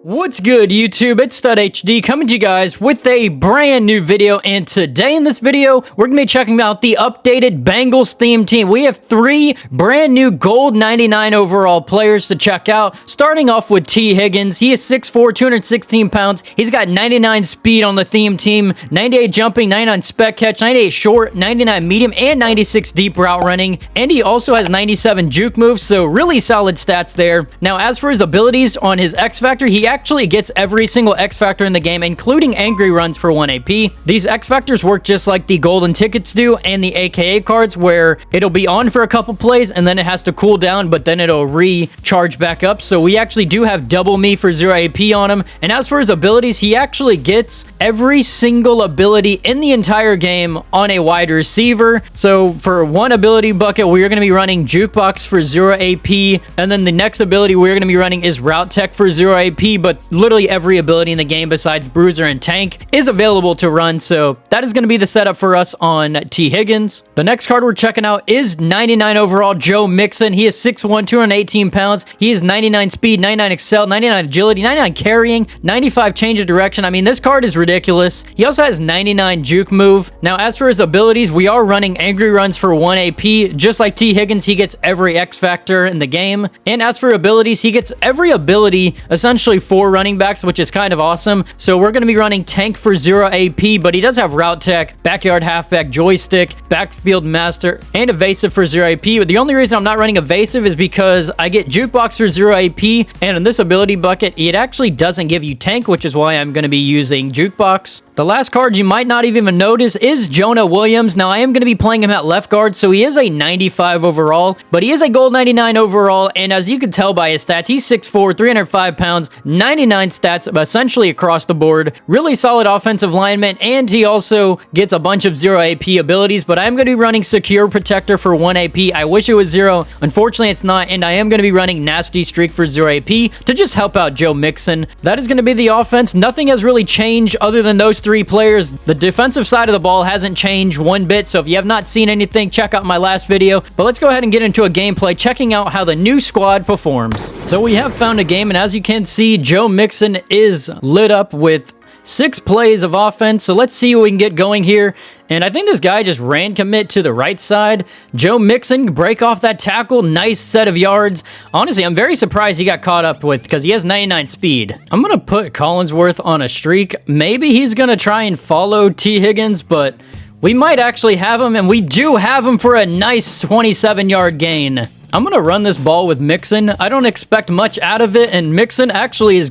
What's good, YouTube? It's StudHD coming to you guys with a brand new video, and today in this video, we're going to be checking out the updated Bengals theme team. We have 3 brand new gold 99 overall players to check out, starting off with T. Higgins. He is 6'4", 216 pounds. He's got 99 speed on the theme team, 98 jumping, 99 spec catch, 98 short, 99 medium, and 96 deep route running, and he also has 97 juke moves, so really solid stats there. Now, as for his abilities on his X Factor, he actually gets every single X Factor in the game, including angry runs for 1 AP. These X Factors work just like the golden tickets do and the AKA cards, where it'll be on for a couple plays and then it has to cool down, but then it'll recharge back up. So we actually do have double me for 0 AP on him. And as for his abilities, he actually gets every single ability in the entire game on a wide receiver. So for one ability bucket, we're going to be running Jukebox for 0 AP, and then the next ability we're going to be running is Route Tech for 0 AP, but literally every ability in the game besides Bruiser and Tank is available to run, so that is going to be the setup for us on T. Higgins. The next card we're checking out is 99 overall Joe Mixon. He is 6'1", 218 pounds. He is 99 speed, 99 excel, 99 agility, 99 carrying, 95 change of direction. I mean, this card is ridiculous. He also has 99 juke move. Now, as for his abilities, we are running angry runs for 1 AP. Just like T. Higgins, he gets every X Factor in the game. And as for abilities, he gets every ability essentially for running backs, which is kind of awesome. So we're going to be running Tank for 0 AP, but he does have Route Tech, Backyard Halfback, Joystick, Backfield Master, and Evasive for 0 AP. But the only reason I'm not running Evasive is because I get Jukebox for 0 AP, and in this ability bucket, it actually doesn't give you Tank, which is why I'm going to be using Jukebox. The last card you might not even notice is Jonah Williams. Now, I am going to be playing him at left guard, so he is a 95 overall, but he is a gold 99 overall, and as you can tell by his stats, he's 6'4", 305 pounds, 99 stats essentially across the board. Really solid offensive lineman, and he also gets a bunch of 0 AP abilities, but I'm going to be running Secure Protector for 1 AP. I wish it was 0. Unfortunately, it's not, and I am going to be running Nasty Streak for 0 AP to just help out Joe Mixon. That is going to be the offense. Nothing has really changed other than those 3 players. The defensive side of the ball hasn't changed one bit, so if you have not seen anything, check out my last video. But let's go ahead and get into a gameplay, checking out how the new squad performs. So we have found a game, and as you can see, Joe Mixon is lit up with 6 plays of offense, so let's see what we can get going here. And I think this guy just ran commit to the right side. Joe Mixon, break off that tackle, nice set of yards. Honestly, I'm very surprised he got caught up with, because he has 99 speed. I'm going to put Collinsworth on a streak. Maybe he's going to try and follow T. Higgins, but we might actually have him, and we do have him for a nice 27-yard gain. I'm going to run this ball with Mixon. I don't expect much out of it, and Mixon actually is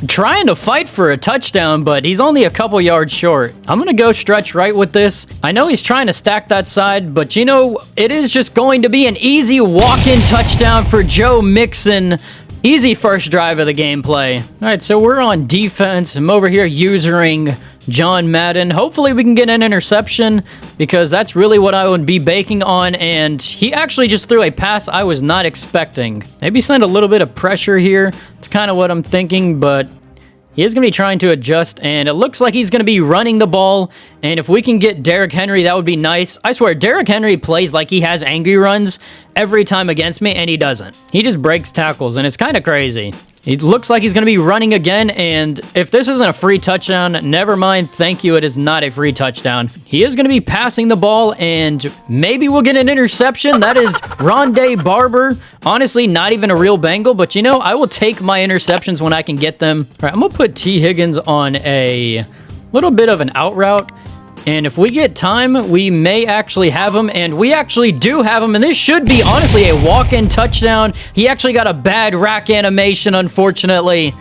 trying to fight for a touchdown, but he's only a couple yards short. I'm going to go stretch right with this. I know he's trying to stack that side, but you know, it is just going to be an easy walk-in touchdown for Joe Mixon. Easy first drive of the gameplay. All right, so we're on defense. I'm over here using John Madden. Hopefully we can get an interception, because that's really what I would be baking on, and he actually just threw a pass I was not expecting. Maybe send a little bit of pressure here. It's kind of what I'm thinking, but he is going to be trying to adjust, and it looks like he's going to be running the ball, and if we can get Derrick Henry, that would be nice. I swear, Derrick Henry plays like he has angry runs every time against me, and he doesn't. He just breaks tackles, and it's kind of crazy. It looks like he's going to be running again, and if this isn't a free touchdown, never mind. Thank you, it is not a free touchdown. He is going to be passing the ball, and maybe we'll get an interception. That is Rondé Barber. Honestly, not even a real Bengal, but you know, I will take my interceptions when I can get them. All right, I'm going to put T. Higgins on a little bit of an out route. And if we get time, we may actually have him, and we actually do have him, and this should be, honestly, a walk-in touchdown. He actually got a bad rack animation, unfortunately.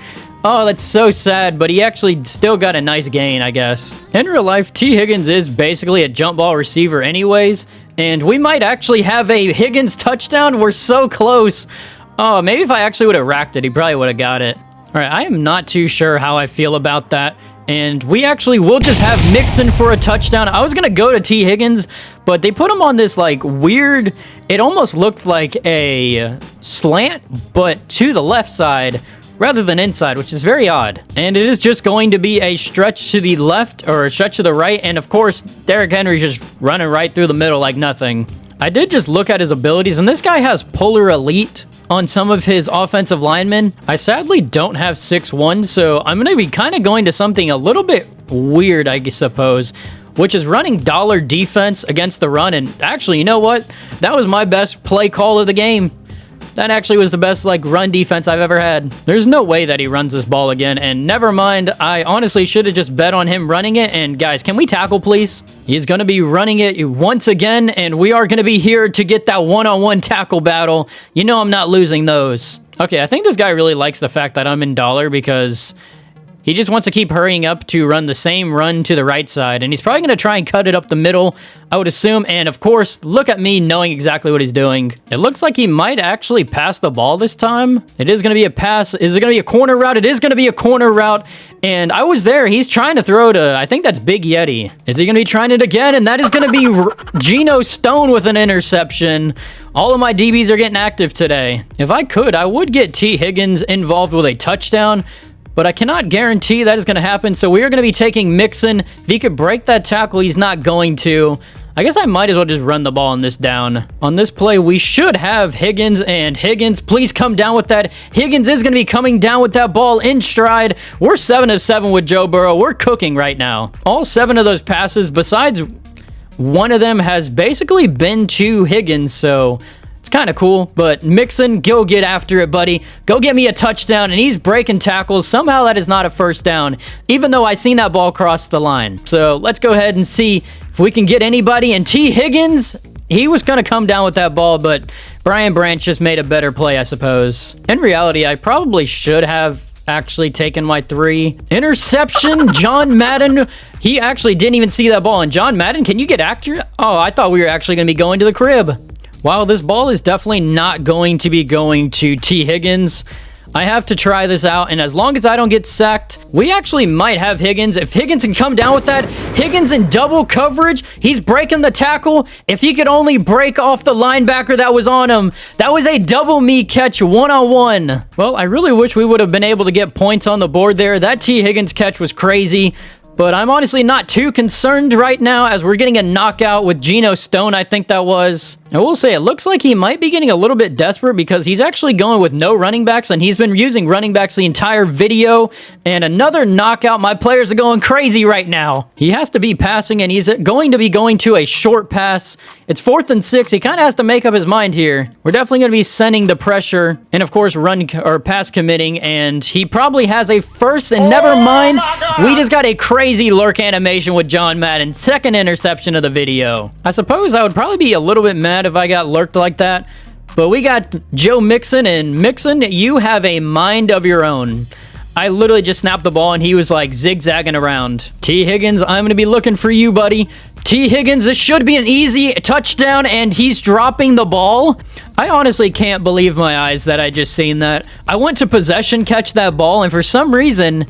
Oh, that's so sad, but he actually still got a nice gain, I guess. In real life, T. Higgins is basically a jump ball receiver anyways, and we might actually have a Higgins touchdown. We're so close. Oh, maybe if I actually would have racked it, he probably would have got it. All right, I am not too sure how I feel about that. And we actually will just have Mixon for a touchdown. I was going to go to T. Higgins, but they put him on this, like, weird... It almost looked like a slant, but to the left side rather than inside, which is very odd. And it is just going to be a stretch to the left, or a stretch to the right. And, of course, Derrick Henry's just running right through the middle like nothing. I did just look at his abilities, and this guy has Polar Elite on some of his offensive linemen. I sadly don't have 6'1", so I'm going to be kind of going to something a little bit weird, I suppose, which is running dollar defense against the run. And actually, you know what? That was my best play call of the game. That actually was the best, like, run defense I've ever had. There's no way that he runs this ball again, and never mind, I honestly should have just bet on him running it. And guys, can we tackle, please? He's going to be running it once again, and we are going to be here to get that one-on-one tackle battle. You know I'm not losing those. Okay, I think this guy really likes the fact that I'm in dollar because he just wants to keep hurrying up to run the same run to the right side, and he's probably going to try and cut it up the middle, I would assume. And of course, look at me knowing exactly what he's doing. It looks like he might actually pass the ball this time. It is going to be a pass. Is it going to be a corner route? It is going to be a corner route, and I was there. He's trying to throw to, I think that's Big Yeti. Is he going to be trying it again? And that is going to be Geno Stone with an interception. All of my DBs are getting active today. If I could, I would get T. Higgins involved with a touchdown, but I cannot guarantee that is going to happen, so we are going to be taking Mixon. If he could break that tackle, he's not going to. I guess I might as well just run the ball on this down. On this play, we should have Higgins, and Higgins, please come down with that. Higgins is going to be coming down with that ball in stride. We're 7 of 7 with Joe Burrow. We're cooking right now. All 7 of those passes, besides one of them, has basically been to Higgins, so it's kind of cool. But Mixon, go get after it, buddy. Go get me a touchdown. And he's breaking tackles. Somehow that is not a first down, even though I seen that ball cross the line. So let's go ahead and see if we can get anybody. And T. Higgins, he was going to come down with that ball, but Brian Branch just made a better play, I suppose. In reality, I probably should have actually taken my 3. Interception, John Madden. He actually didn't even see that ball. And John Madden, can you get accurate? Oh, I thought we were actually going to be going to the crib. Wow, this ball is definitely not going to be going to T. Higgins. I have to try this out, and as long as I don't get sacked, we actually might have Higgins. If Higgins can come down with that, Higgins in double coverage, he's breaking the tackle. If he could only break off the linebacker that was on him. That was a double me catch one-on-one. Well, I really wish we would have been able to get points on the board there. That T. Higgins catch was crazy. But I'm honestly not too concerned right now, as we're getting a knockout with Geno Stone, I think that was. I will say, it looks like he might be getting a little bit desperate because he's actually going with no running backs, and he's been using running backs the entire video. And another knockout. My players are going crazy right now. He has to be passing, and he's going to be going to a short pass. It's 4th and 6. He kind of has to make up his mind here. We're definitely going to be sending the pressure and, of course, run or pass committing, and he probably has a first, and never mind. We just got a crazy lurk animation with John Madden. 2nd interception of the video. I suppose I would probably be a little bit mad if I got lurked like that, but we got Joe Mixon, and Mixon, you have a mind of your own. I literally just snapped the ball, and he was like zigzagging around. T. Higgins, I'm going to be looking for you, buddy. T. Higgins, this should be an easy touchdown, and he's dropping the ball. I honestly can't believe my eyes that I just seen that. I went to possession catch that ball, and for some reason,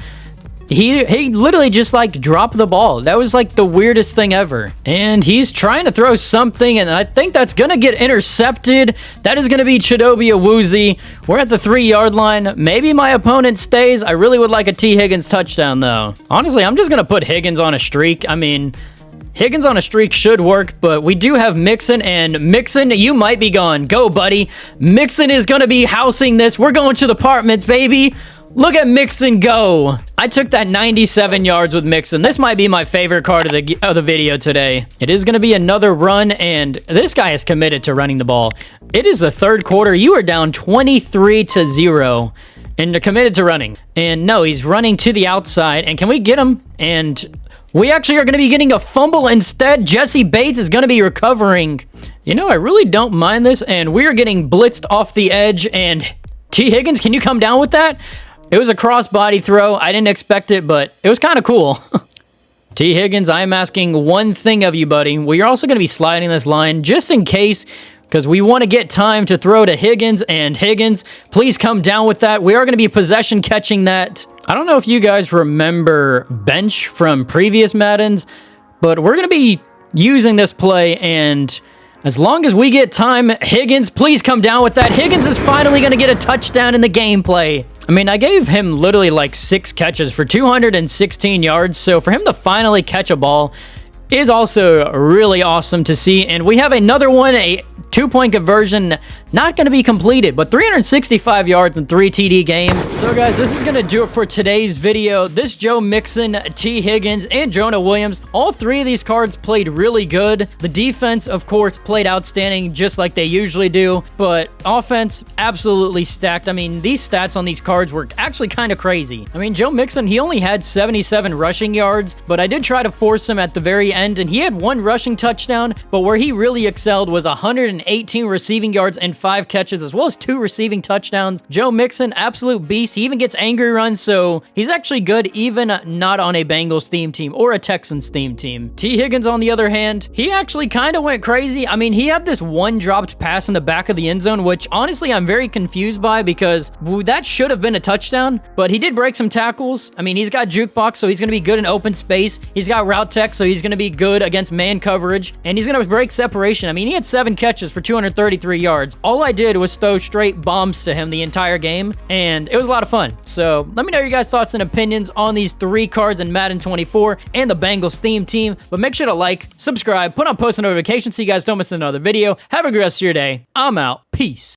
he literally just, like, dropped the ball. That was, like, the weirdest thing ever. And he's trying to throw something, and I think that's going to get intercepted. That is going to be Chidobe Awuzie. We're at the 3-yard line. Maybe my opponent stays. I really would like a T. Higgins touchdown, though. Honestly, I'm just going to put Higgins on a streak. I mean, Higgins on a streak should work, but we do have Mixon, and Mixon, you might be gone. Go, buddy. Mixon is going to be housing this. We're going to the apartments, baby. Look at Mixon go. I took that 97 yards with Mixon. This might be my favorite part of the video today. It is going to be another run, and this guy is committed to running the ball. It is the 3rd quarter. You are down 23-0, and they're committed to running. And no, he's running to the outside, and can we get him? And we actually are going to be getting a fumble instead. Jesse Bates is going to be recovering. You know, I really don't mind this, and we are getting blitzed off the edge, and T. Higgins, can you come down with that? It was a cross-body throw. I didn't expect it, but it was kind of cool. T. Higgins, I am asking one thing of you, buddy. We are also going to be sliding this line just in case, because we want to get time to throw to Higgins, and Higgins, please come down with that. We are going to be possession catching that. I don't know if you guys remember bench from previous Maddens, but we're going to be using this play, and as long as we get time, Higgins, please come down with that. Higgins is finally going to get a touchdown in the gameplay. I mean, I gave him literally like 6 catches for 216 yards, so for him to finally catch a ball, is also really awesome to see. And we have another one, a 2-point conversion, not going to be completed, but 365 yards and 3 TD game. So guys, this is going to do it for today's video. This Joe Mixon, T. Higgins, and Jonah Williams, all 3 of these cards played really good. The defense, of course, played outstanding just like they usually do, but offense absolutely stacked. I mean, these stats on these cards were actually kind of crazy. I mean, Joe Mixon, he only had 77 rushing yards, but I did try to force him at the very end, and he had 1 rushing touchdown, but where he really excelled was 118 receiving yards and 5 catches, as well as 2 receiving touchdowns. Joe Mixon, absolute beast. He even gets angry runs, so he's actually good even not on a Bengals theme team or a Texans theme team. T. Higgins, on the other hand, he actually kind of went crazy. I mean, he had this 1 dropped pass in the back of the end zone, which honestly I'm very confused by because that should have been a touchdown, but he did break some tackles. I mean, he's got jukebox, so he's going to be good in open space. He's got route tech, so he's going to be good against man coverage, and he's going to break separation. I mean, he had 7 catches for 233 yards. All I did was throw straight bombs to him the entire game, and it was a lot of fun. So let me know your guys' thoughts and opinions on these 3 cards in Madden 24 and the Bengals theme team, but make sure to like, subscribe, put on post notifications so you guys don't miss another video. Have a good rest of your day. I'm out. Peace.